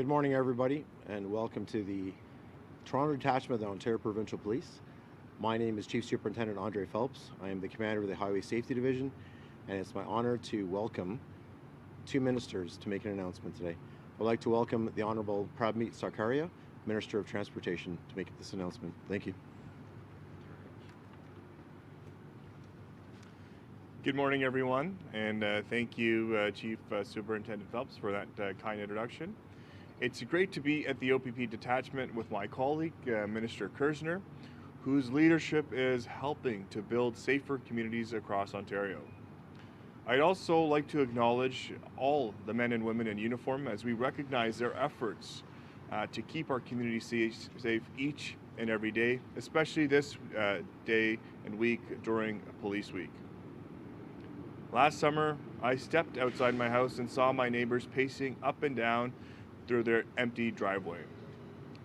Good morning, everybody, and welcome to the Toronto Detachment of the Ontario Provincial Police. My name is Chief Superintendent Andre Phelps. I am the Commander of the Highway Safety Division, and it's my honor to welcome two ministers to make an announcement today. I'd like to welcome the Honourable Prabmeet Sarkaria, Minister of Transportation, to make this announcement. Thank you. Good morning, everyone, and thank you, Chief Superintendent Phelps, for that kind introduction. It's great to be at the OPP detachment with my colleague, Minister Kersner, whose leadership is helping to build safer communities across Ontario. I'd also like to acknowledge all the men and women in uniform as we recognize their efforts to keep our community safe each and every day, especially this day and week during Police Week. Last summer, I stepped outside my house and saw my neighbors pacing up and down through their empty driveway.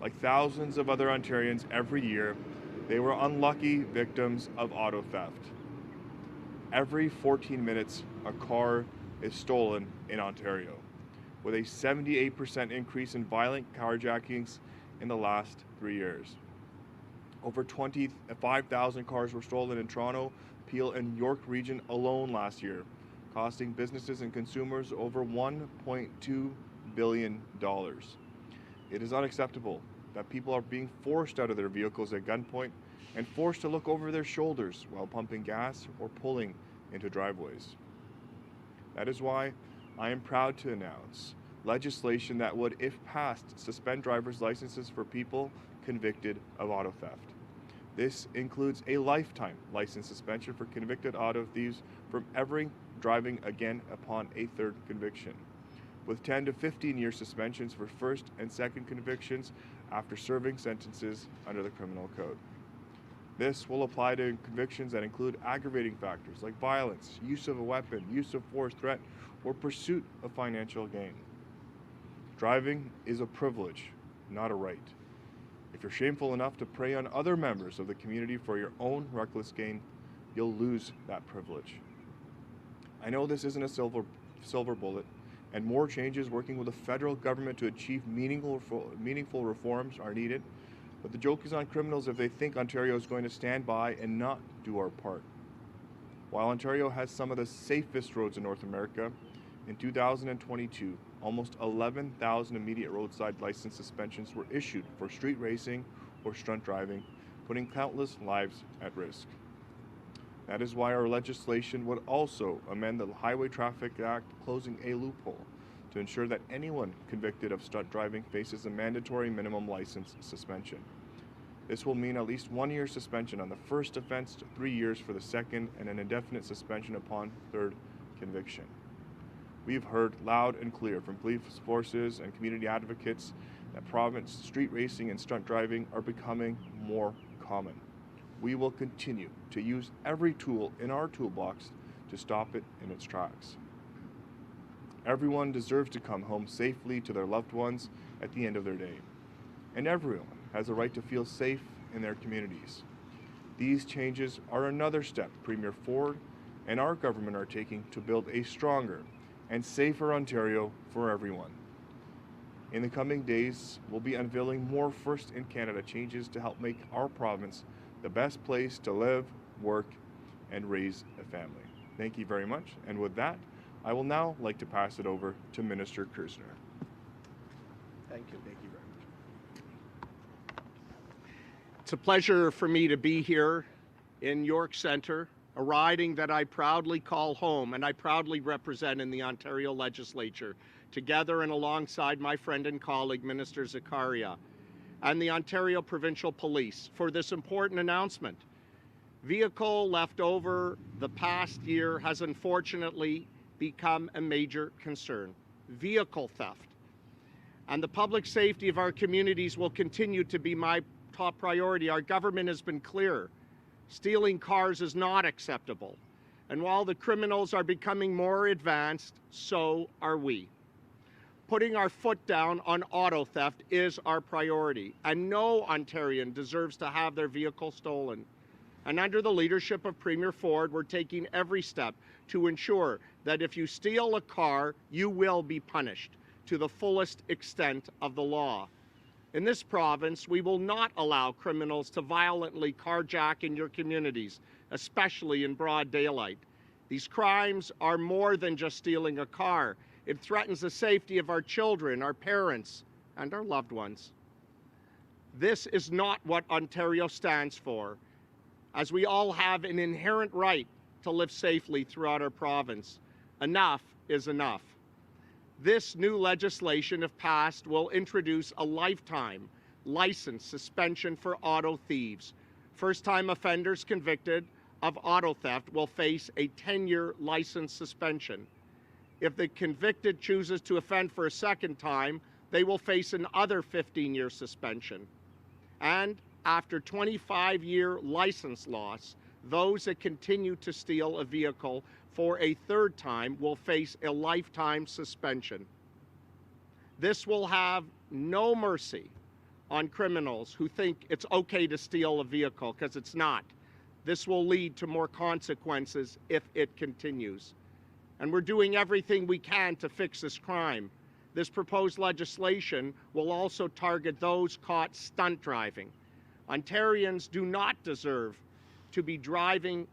Like thousands of other Ontarians every year, they were unlucky victims of auto theft. Every 14 minutes, a car is stolen in Ontario, with a 78% increase in violent carjackings in the last 3 years. Over 25,000 cars were stolen in Toronto, Peel, and York region alone last year, costing businesses and consumers over $1.2 billion. It is unacceptable that people are being forced out of their vehicles at gunpoint and forced to look over their shoulders while pumping gas or pulling into driveways. That is why I am proud to announce legislation that would, if passed, suspend driver's licenses for people convicted of auto theft. This includes a lifetime license suspension for convicted auto thieves from ever driving again upon a third conviction, with 10 to 15 year suspensions for first and second convictions after serving sentences under the Criminal Code. This will apply to convictions that include aggravating factors like violence, use of a weapon, use of force, threat, or pursuit of financial gain. Driving is a privilege, not a right. If you're shameful enough to prey on other members of the community for your own reckless gain, you'll lose that privilege. I know this isn't a silver bullet, and more changes working with the federal government to achieve meaningful reforms are needed, but the joke is on criminals if they think Ontario is going to stand by and not do our part. While Ontario has some of the safest roads in North America, in 2022, almost 11,000 immediate roadside license suspensions were issued for street racing or stunt driving, putting countless lives at risk. That is why our legislation would also amend the Highway Traffic Act, closing a loophole to ensure that anyone convicted of stunt driving faces a mandatory minimum license suspension. This will mean at least 1 year suspension on the first offense, 3 years for the second, and an indefinite suspension upon third conviction. We've heard loud and clear from police forces and community advocates that province street racing and stunt driving are becoming more common. We will continue to use every tool in our toolbox to stop it in its tracks. Everyone deserves to come home safely to their loved ones at the end of their day, and everyone has a right to feel safe in their communities. These changes are another step Premier Ford and our government are taking to build a stronger and safer Ontario for everyone. In the coming days, we'll be unveiling more First in Canada changes to help make our province the best place to live, work, and raise a family. Thank you very much. And with that, I will now like to pass it over to Minister Kersner. Thank you. Thank you very much. It's a pleasure for me to be here in York Centre, a riding that I proudly call home and I proudly represent in the Ontario Legislature, together and alongside my friend and colleague, Minister Sarkaria, and the Ontario Provincial Police for this important announcement. Vehicle left over the past year has unfortunately become a major concern. Vehicle theft. And the public safety of our communities will continue to be my top priority. Our government has been clear. Stealing cars is not acceptable. And while the criminals are becoming more advanced, so are we. Putting our foot down on auto theft is our priority, and no Ontarian deserves to have their vehicle stolen. And under the leadership of Premier Ford, we're taking every step to ensure that if you steal a car, you will be punished. to the fullest extent of the law. In this province, we will not allow criminals to violently carjack in your communities, especially in broad daylight. These crimes are more than just stealing a car. It threatens the safety of our children, our parents, and our loved ones. This is not what Ontario stands for, as we all have an inherent right to live safely throughout our province. Enough is enough. This new legislation, if passed, will introduce a lifetime license suspension for auto thieves. First-time offenders convicted of auto theft will face a 10-year license suspension. If the convicted chooses to offend for a second time, they will face another 15-year suspension. And after 25-year license loss, those that continue to steal a vehicle for a third time will face a lifetime suspension. This will have no mercy on criminals who think it's okay to steal a vehicle, because it's not. This will lead to more consequences if it continues. And we're doing everything we can to fix this crime. This proposed legislation will also target those caught stunt driving. Ontarians do not deserve to be driving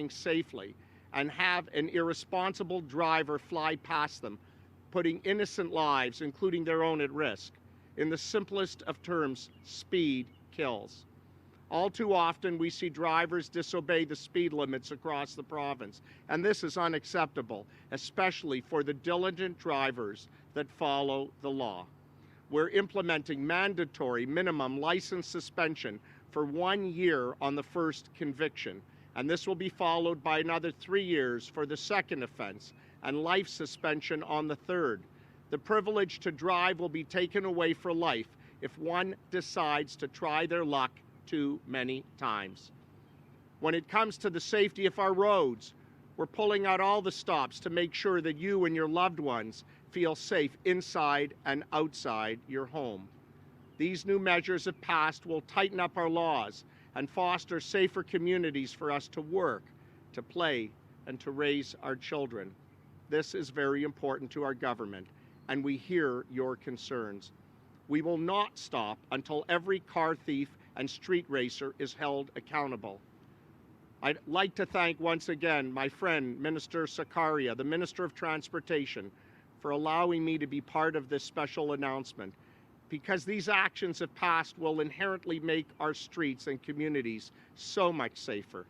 safely and have an irresponsible driver fly past them, putting innocent lives, including their own, at risk. In the simplest of terms, speed kills. All too often, we see drivers disobey the speed limits across the province, and this is unacceptable, especially for the diligent drivers that follow the law. We're implementing mandatory minimum license suspension for 1 year on the first conviction, and this will be followed by another 3 years for the second offense and life suspension on the third. The privilege to drive will be taken away for life if one decides to try their luck too many times. When it comes to the safety of our roads, we're pulling out all the stops to make sure that you and your loved ones feel safe inside and outside your home. These new measures, if passed, will tighten up our laws and foster safer communities for us to work, to play, and to raise our children. This is very important to our government, and we hear your concerns. We will not stop until every car thief and street racer is held accountable. I'd like to thank once again my friend, Minister Sakaria, the Minister of Transportation, for allowing me to be part of this special announcement, because these actions, if passed, will inherently make our streets and communities so much safer.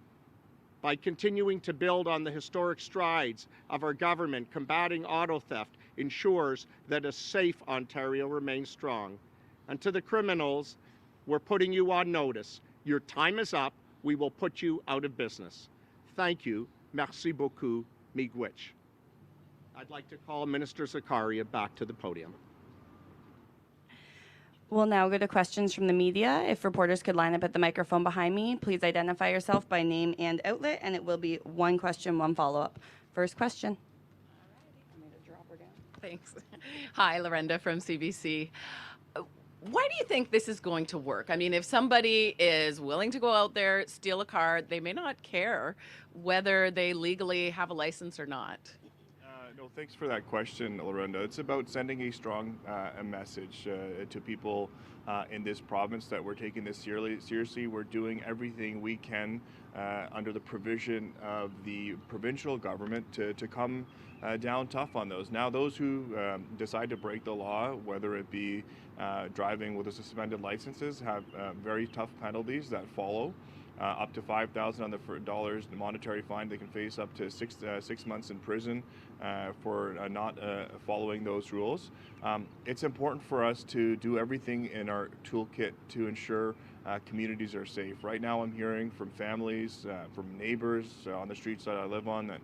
By continuing to build on the historic strides of our government, combating auto theft ensures that a safe Ontario remains strong. And to the criminals, we're putting you on notice. Your time is up. We will put you out of business. Thank you. Merci beaucoup. Miigwech. I'd like to call Minister Sakaria back to the podium. We'll now go to questions from the media. If reporters could line up at the microphone behind me, please identify yourself by name and outlet, and it will be one question, one follow-up. First question. Thanks. Hi, Lorenda from CBC. Why do you think this is going to work? I mean, if somebody is willing to go out there, steal a car, they may not care whether they legally have a license or not. No, thanks for that question, Lorenda. It's about sending a strong a message to people in this province that we're taking this seriously. We're doing everything we can under the provision of the provincial government to come down tough on those. Now, those who decide to break the law, whether it be driving with a suspended licenses, have very tough penalties that follow. Up to $5,000 on the dollars, the monetary fine. They can face up to six months in prison for not following those rules. It's important for us to do everything in our toolkit to ensure communities are safe. Right now, I'm hearing from families, from neighbors on the streets that I live on, that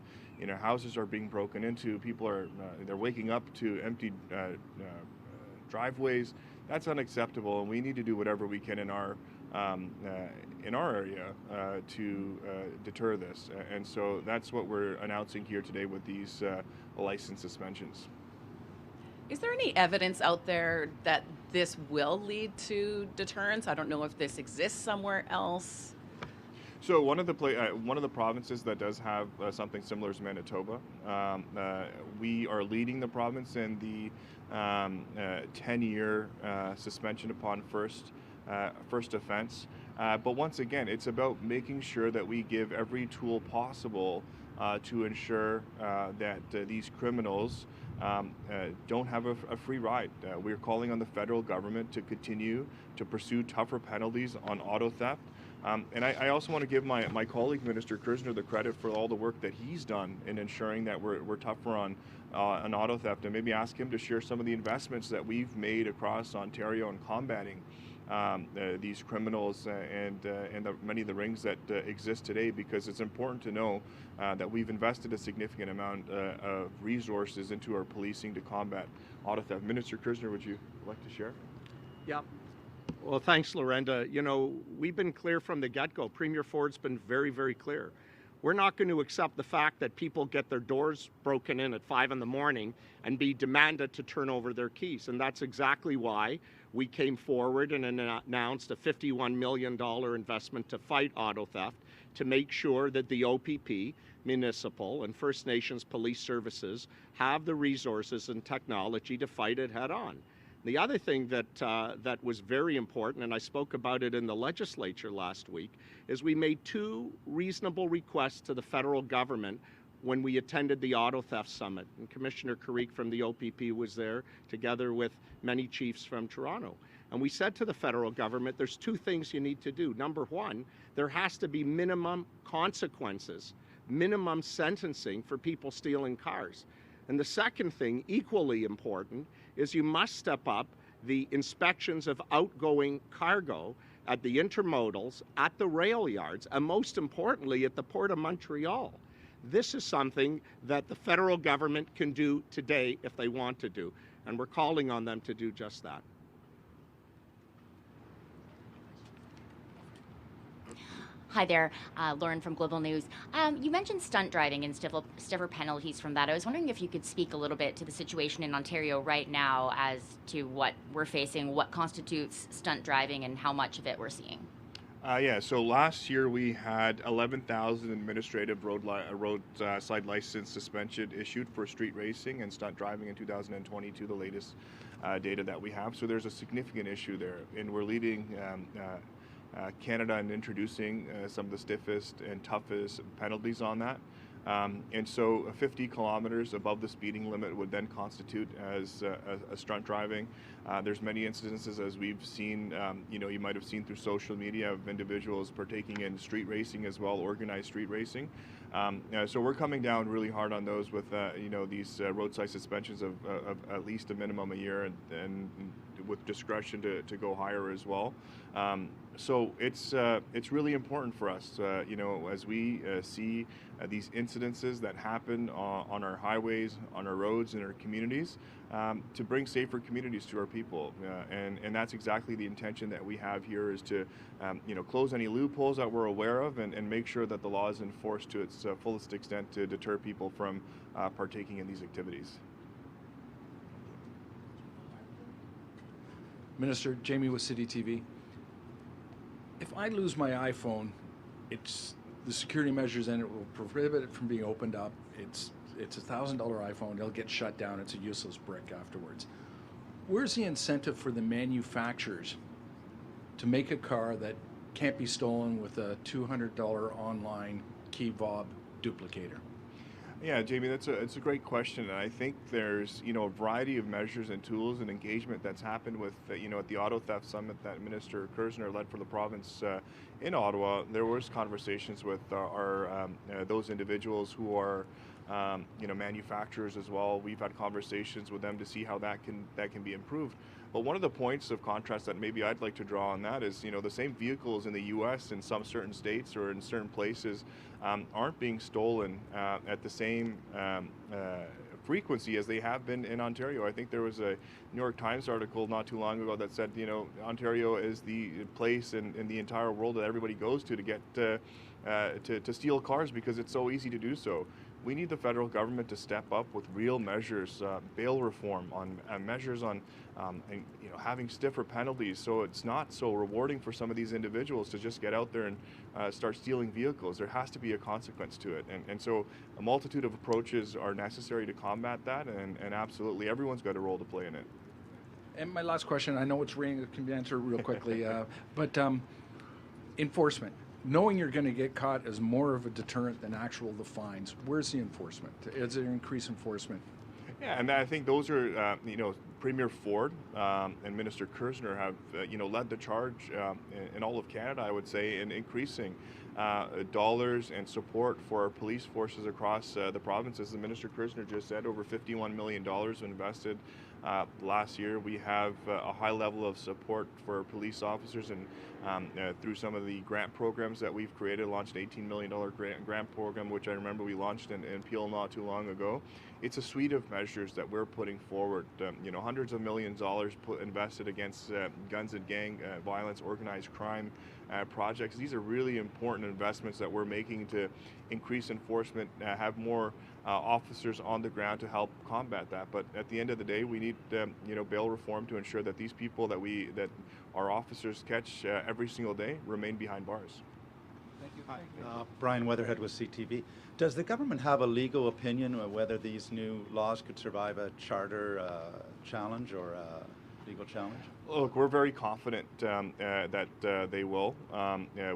houses are being broken into. People are they're waking up to empty driveways. That's unacceptable, and we need to do whatever we can in our area to deter this. And so that's what we're announcing here today with these license suspensions. Is there any evidence out there that this will lead to deterrence? I don't know if this exists somewhere else. So one of the provinces that does have something similar is Manitoba. We are leading the province in the 10-year suspension upon first offense. But once again, it's about making sure that we give every tool possible to ensure that these criminals don't have a free ride. We're calling on the federal government to continue to pursue tougher penalties on auto theft. And I also want to give my colleague, Minister Kersner, the credit for all the work that he's done in ensuring that we're tougher on auto theft, and maybe ask him to share some of the investments that we've made across Ontario in combating these criminals and many of the rings that exist today, because it's important to know that we've invested a significant amount of resources into our policing to combat auto theft. Minister Kersner, would you like to share? Yeah. Well, thanks, Lorenda. You know, we've been clear from the get-go. Premier Ford's been very, very clear. We're not going to accept the fact that people get their doors broken in at 5 in the morning and be demanded to turn over their keys. And that's exactly why we came forward and announced a $51 million investment to fight auto theft, to make sure that the OPP, municipal, and First Nations police services have the resources and technology to fight it head on. The other thing that was very important, and I spoke about it in the legislature last week, is we made 2 reasonable requests to the federal government when we attended the Auto Theft Summit. And Commissioner Carrique from the OPP was there, together with many chiefs from Toronto. And we said to the federal government, there's 2 things you need to do. Number 1, there has to be minimum consequences, minimum sentencing for people stealing cars. And the second thing, equally important, is you must step up the inspections of outgoing cargo at the intermodals, at the rail yards, and most importantly, at the Port of Montreal. This is something that the federal government can do today if they want to do, and we're calling on them to do just that. Hi there, Lauren from Global News. You mentioned stunt driving and stiffer penalties from that. I was wondering if you could speak a little bit to the situation in Ontario right now as to what we're facing, what constitutes stunt driving, and how much of it we're seeing. Yeah, so last year we had 11,000 administrative roadside license suspension issued for street racing and stunt driving in 2022, the latest data that we have. So there's a significant issue there, and we're leading Canada in introducing some of the stiffest and toughest penalties on that. And so 50 kilometers above the speeding limit would then constitute as a stunt driving. There's many instances, as we've seen, you might have seen through social media, of individuals partaking in street racing as well, organized street racing. So we're coming down really hard on those with, these roadside suspensions of at least a minimum a year, and with discretion to go higher as well. So it's really important for us, as we see these incidences that happen on our highways, on our roads, in our communities, to bring safer communities to our people. And that's exactly the intention that we have here, is to close any loopholes that we're aware of, and make sure that the law is enforced to its fullest extent to deter people from partaking in these activities. Minister, Jamie with City TV. If I lose my iPhone, it's the security measures in it will prohibit it from being opened up. It's a $1,000 iPhone. It'll get shut down. It's a useless brick afterwards. Where's the incentive for the manufacturers to make a car that can't be stolen with a $200 online key fob duplicator? Yeah, Jamie, it's a great question, and I think there's a variety of measures and tools and engagement that's happened with at the Auto Theft Summit that Minister Kersner led for the province in Ottawa. There was conversations with those individuals who are manufacturers as well. We've had conversations with them to see how that can be improved. But one of the points of contrast that maybe I'd like to draw on that is, the same vehicles in the U.S. in some certain states or in certain places aren't being stolen at the same frequency as they have been in Ontario. I think there was a New York Times article not too long ago that said, Ontario is the place in the entire world that everybody goes to get to steal cars because it's so easy to do so. we need the federal government to step up with real measures, bail reform, on measures on and, having stiffer penalties, so it's not so rewarding for some of these individuals to just get out there and start stealing vehicles. There has to be a consequence to it, and so a multitude of approaches are necessary to combat that, and absolutely everyone's got a role to play in it. And my last question, I know it's raining, I can answer real quickly, but enforcement. Knowing you're going to get caught is more of a deterrent than the fines. Where's the enforcement? Is there increased enforcement? Yeah, and I think those are, Premier Ford and Minister Kersner have, led the charge in all of Canada, I would say, in increasing dollars and support for our police forces across the provinces. As Minister Kersner just said, over $51 million invested last year. We have a high level of support for police officers, and through some of the grant programs that we've created, launched an $18 million grant program, which I remember we launched in Peel not too long ago. It's a suite of measures that we're putting forward. Hundreds of millions of dollars invested against guns and gang violence, organized crime projects. These are really important investments that we're making to increase enforcement, have more officers on the ground to help combat that. But at the end of the day, we need bail reform to ensure that these people that our officers catch every single day remain behind bars. Thank you. Hi, Brian Weatherhead with CTV. Does the government have a legal opinion on whether these new laws could survive a charter challenge or a legal challenge? Look, we're very confident that they will.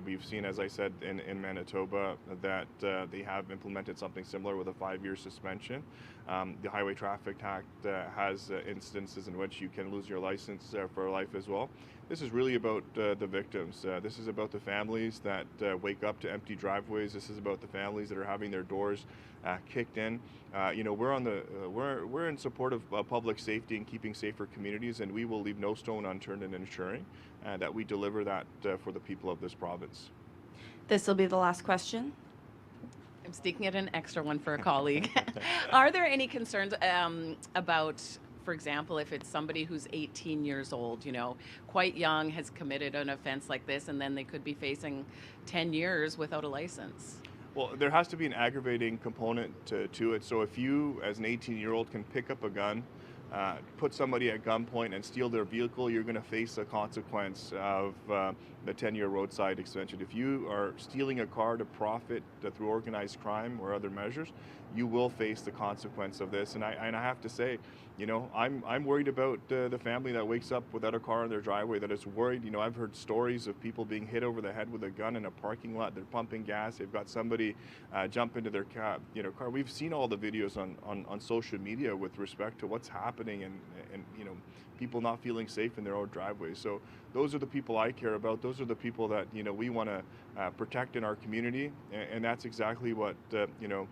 We've seen, as I said, in Manitoba that they have implemented something similar with a 5-year suspension. The Highway Traffic Act has instances in which you can lose your license for life as well. This is really about the victims. This is about the families that wake up to empty driveways. This is about the families that are having their doors kicked in. We're in support of public safety and keeping safer communities, and we will leave no stone unturned in ensuring that we deliver that for the people of this province. This will be the last question. I'm sneaking in an extra one for a colleague. Are there any concerns about, for example, if it's somebody who's 18 years old, quite young, has committed an offense like this, and then they could be facing 10 years without a license? Well, there has to be an aggravating component to it. So if you, as an 18-year-old, can pick up a gun, put somebody at gunpoint and steal their vehicle, you're going to face a consequence of the 10-year roadside extension. If you are stealing a car to profit through organized crime or other measures, you will face the consequence of this. And I have to say, I'm worried about the family that wakes up without a car in their driveway, that is worried. I've heard stories of people being hit over the head with a gun in a parking lot. They're pumping gas. They've got somebody jump into their car. We've seen all the videos on social media with respect to what's happening, and people not feeling safe in their own driveways. So those are the people I care about. Those are the people that we want to protect in our community, and that's exactly what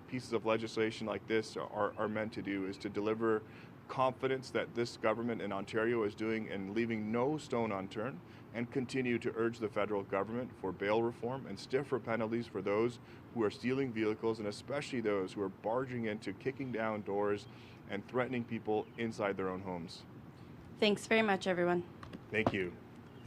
pieces of legislation like this are meant to do, is to deliver confidence that this government in Ontario is doing and leaving no stone unturned, and continue to urge the federal government for bail reform and stiffer penalties for those who are stealing vehicles, and especially those who are barging into, kicking down doors and threatening people inside their own homes. Thanks very much, everyone. Thank you.